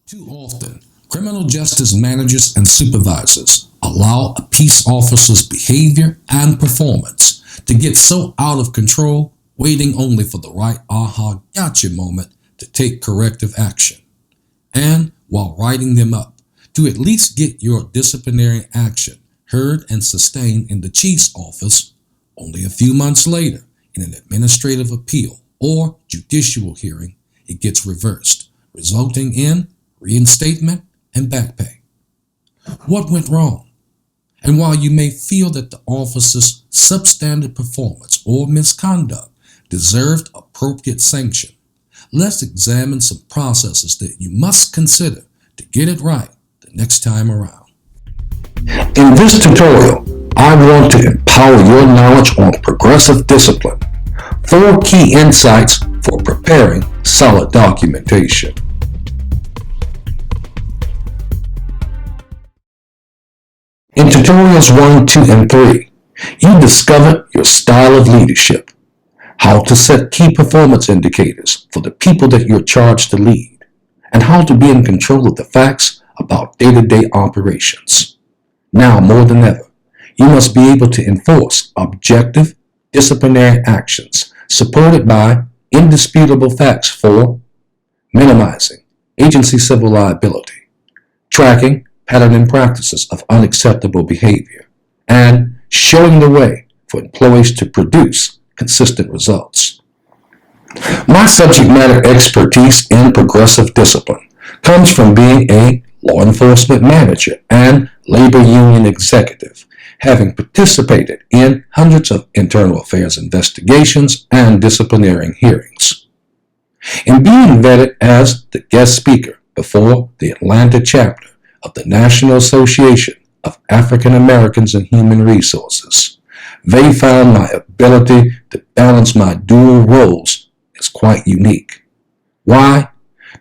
Too often, criminal justice managers and supervisors allow a peace officer's behavior and performance to get so out of control, waiting only for the right aha gotcha moment to take corrective action. And while writing them up, to at least get your disciplinary action heard and sustained in the chief's office, only a few months later, in an administrative appeal or judicial hearing, it gets reversed, resulting in reinstatement and back pay. What went wrong? And while you may feel that the officer's substandard performance or misconduct deserved appropriate sanction, let's examine some processes that you must consider to get it right the next time around. In this tutorial, I want to empower your knowledge on progressive discipline. 4 key insights for preparing solid documentation. In tutorials 1, 2, and 3, you discover your style of leadership, how to set key performance indicators for the people that you're charged to lead, and how to be in control of the facts about day-to-day operations. Now more than ever, you must be able to enforce objective disciplinary actions supported by indisputable facts for minimizing agency civil liability, tracking pattern and practices of unacceptable behavior, and showing the way for employees to produce consistent results. My subject matter expertise in progressive discipline comes from being a law enforcement manager and labor union executive, having participated in hundreds of internal affairs investigations and disciplinary hearings. In being vetted as the guest speaker before the Atlanta chapter of the National Association of African Americans in Human Resources, they found my ability to balance my dual roles is quite unique. Why?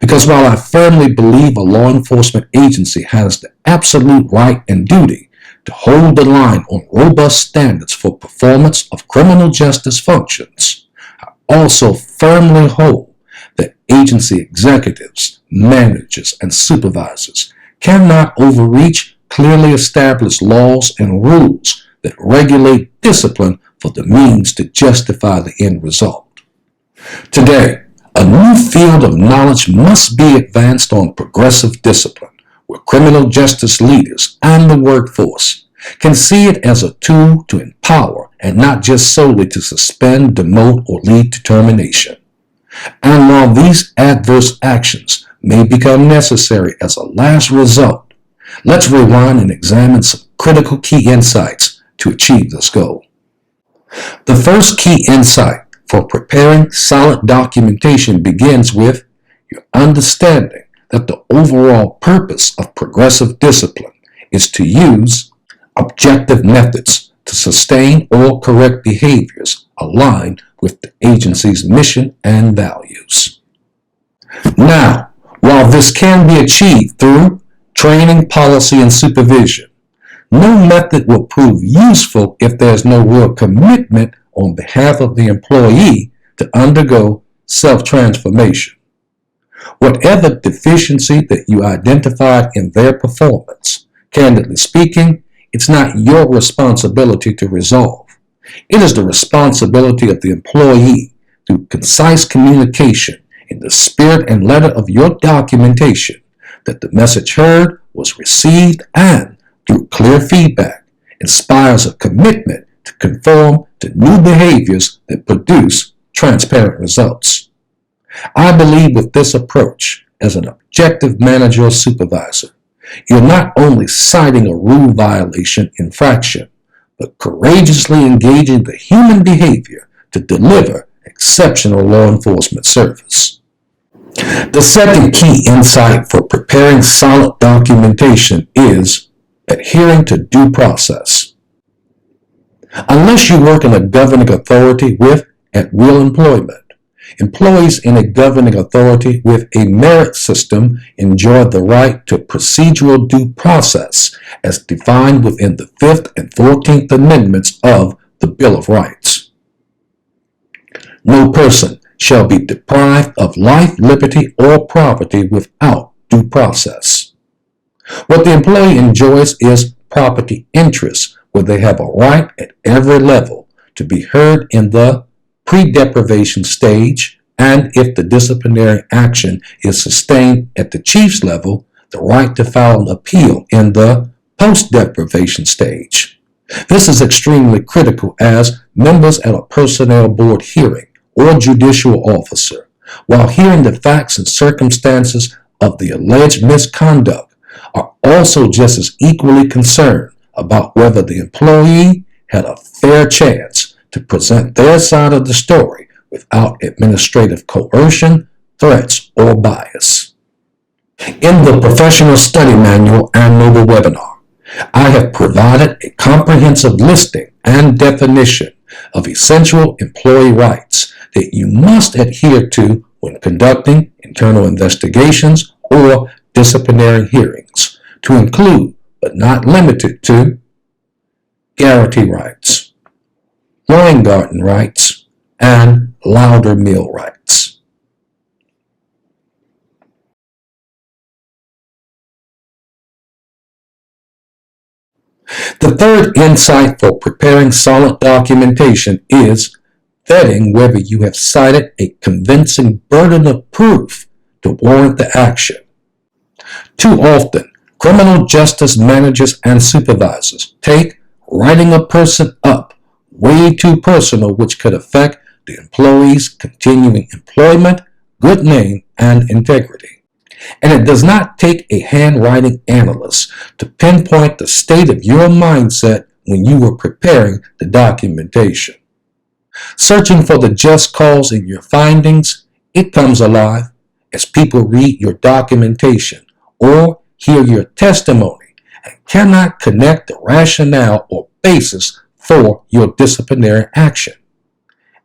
Because while I firmly believe a law enforcement agency has the absolute right and duty to hold the line on robust standards for performance of criminal justice functions, I also firmly hold that agency executives, managers, and supervisors cannot overreach clearly established laws and rules that regulate discipline for the means to justify the end result. Today, a new field of knowledge must be advanced on progressive discipline, where criminal justice leaders and the workforce can see it as a tool to empower and not just solely to suspend, demote, or lead to termination. And while these adverse actions may become necessary as a last result, let's rewind and examine some critical key insights to achieve this goal. The first key insight for preparing solid documentation begins with your understanding that the overall purpose of progressive discipline is to use objective methods to sustain or correct behaviors aligned with the agency's mission and values. Now, while this can be achieved through training, policy, and supervision, no method will prove useful if there's no real commitment on behalf of the employee to undergo self-transformation. Whatever deficiency that you identified in their performance, candidly speaking, it's not your responsibility to resolve. It is the responsibility of the employee through concise communication in the spirit and letter of your documentation that the message heard was received and, through clear feedback, inspires a commitment to conform to new behaviors that produce transparent results. I believe with this approach, as an objective manager or supervisor, you're not only citing a rule violation infraction, but courageously engaging the human behavior to deliver exceptional law enforcement service. The second key insight for preparing solid documentation is adhering to due process. Unless you work in a governing authority with at-will employment, employees in a governing authority with a merit system enjoy the right to procedural due process as defined within the 5th and 14th Amendments of the Bill of Rights. No person shall be deprived of life, liberty, or property without due due process. What the employee enjoys is property interests, where they have a right at every level to be heard in the pre-deprivation stage, and if the disciplinary action is sustained at the chief's level, the right to file an appeal in the post-deprivation stage. This is extremely critical as members at a personnel board hearing or judicial officer, while hearing the facts and circumstances of the alleged misconduct, are also just as equally concerned about whether the employee had a fair chance to present their side of the story without administrative coercion, threats, or bias. In the Professional Study Manual and mobile webinar, I have provided a comprehensive listing and definition of essential employee rights that you must adhere to when conducting internal investigations or disciplinary hearings, to include, but not limited to, guarantee rights, Weingarten rights, and Loudermill rights. The third insight for preparing solid documentation is vetting whether you have cited a convincing burden of proof to warrant the action. Too often, criminal justice managers and supervisors take writing a person up way too personal, which could affect the employee's continuing employment, good name, and integrity. And it does not take a handwriting analyst to pinpoint the state of your mindset when you were preparing the documentation. Searching for the just cause in your findings, it comes alive as people read your documentation or hear your testimony and cannot connect the rationale or basis for your disciplinary action.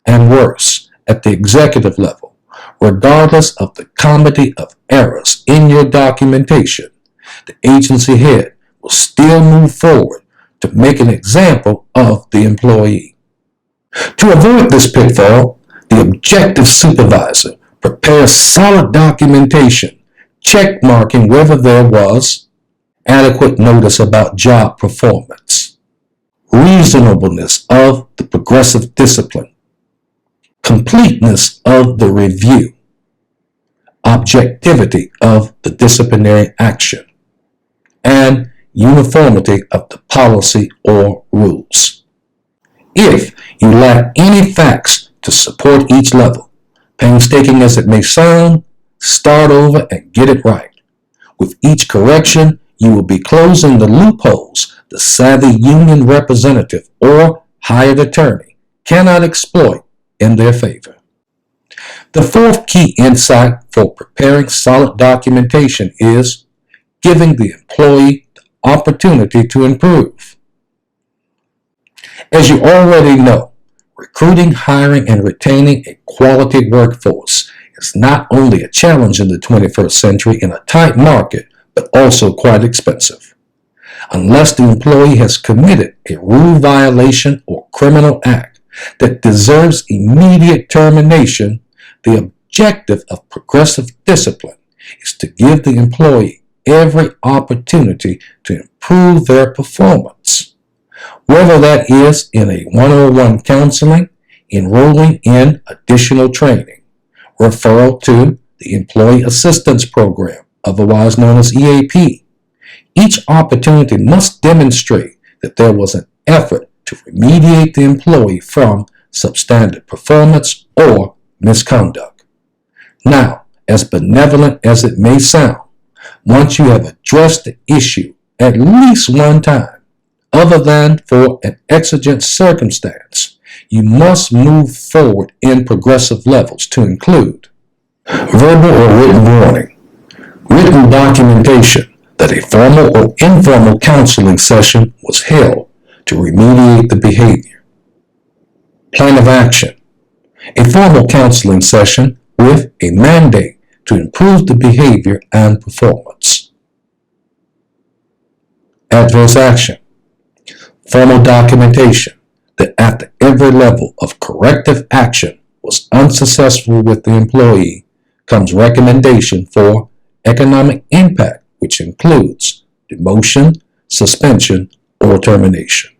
And worse, at the executive level, regardless of the comedy of errors in your documentation, the agency head will still move forward to make an example of the employee. To avoid this pitfall, the objective supervisor prepares solid documentation, check marking whether there was adequate notice about job performance, reasonableness of the progressive discipline, completeness of the review, objectivity of the disciplinary action, and uniformity of the policy or rules. If you lack any facts to support each level, painstaking as it may sound, start over and get it right. With each correction, you will be closing the loopholes the savvy union representative or hired attorney cannot exploit in their favor. The fourth key insight for preparing solid documentation is giving the employee the opportunity to improve. As you already know, recruiting, hiring, and retaining a quality workforce is not only a challenge in the 21st century in a tight market, but also quite expensive. Unless the employee has committed a rule violation or criminal act that deserves immediate termination, the objective of progressive discipline is to give the employee every opportunity to improve their performance. Whether that is in a one-on-one counseling, enrolling in additional training, referral to the Employee Assistance Program, otherwise known as EAP, each opportunity must demonstrate that there was an effort to remediate the employee from substandard performance or misconduct. Now, as benevolent as it may sound, once you have addressed the issue at least one time, other than for an exigent circumstance, you must move forward in progressive levels to include verbal or written warning, written documentation that a formal or informal counseling session was held to remediate the behavior, plan of action, a formal counseling session with a mandate to improve the behavior and performance, adverse action, formal documentation that after every level of corrective action was unsuccessful with the employee comes recommendation for economic impact, which includes demotion, suspension, or termination.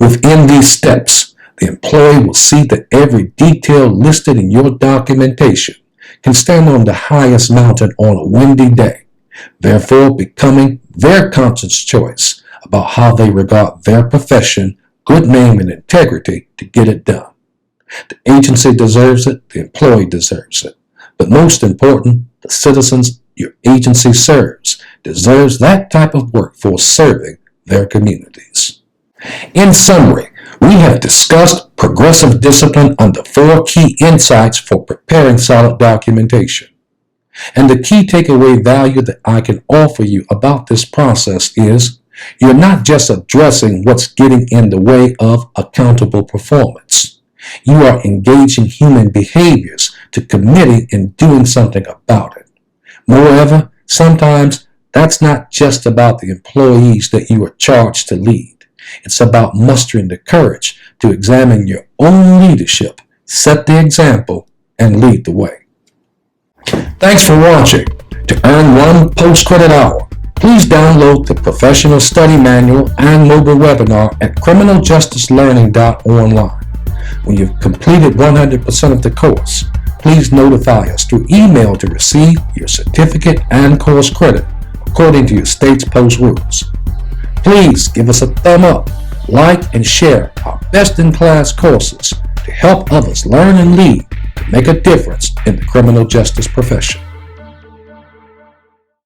Within these steps, the employee will see that every detail listed in your documentation can stand on the highest mountain on a windy day, therefore becoming their conscious choice about how they regard their profession, good name, and integrity to get it done. The agency deserves it, the employee deserves it. But most important, the citizens your agency serves deserves that type of workforce serving their communities. In summary, we have discussed progressive discipline under 4 key insights for preparing solid documentation. And the key takeaway value that I can offer you about this process is you're not just addressing what's getting in the way of accountable performance. You are engaging human behaviors to committing and doing something about it. Moreover, sometimes that's not just about the employees that you are charged to lead. It's about mustering the courage to examine your own leadership, set the example, and lead the way. Thanks for watching. To earn 1 post-credit hour, please download the Professional Study Manual and mobile webinar at criminaljusticelearning.online. When you've completed 100% of the course, please notify us through email to receive your certificate and course credit according to your state's post rules. Please give us a thumb up, like, and share our best-in-class courses to help others learn and lead to make a difference in the criminal justice profession.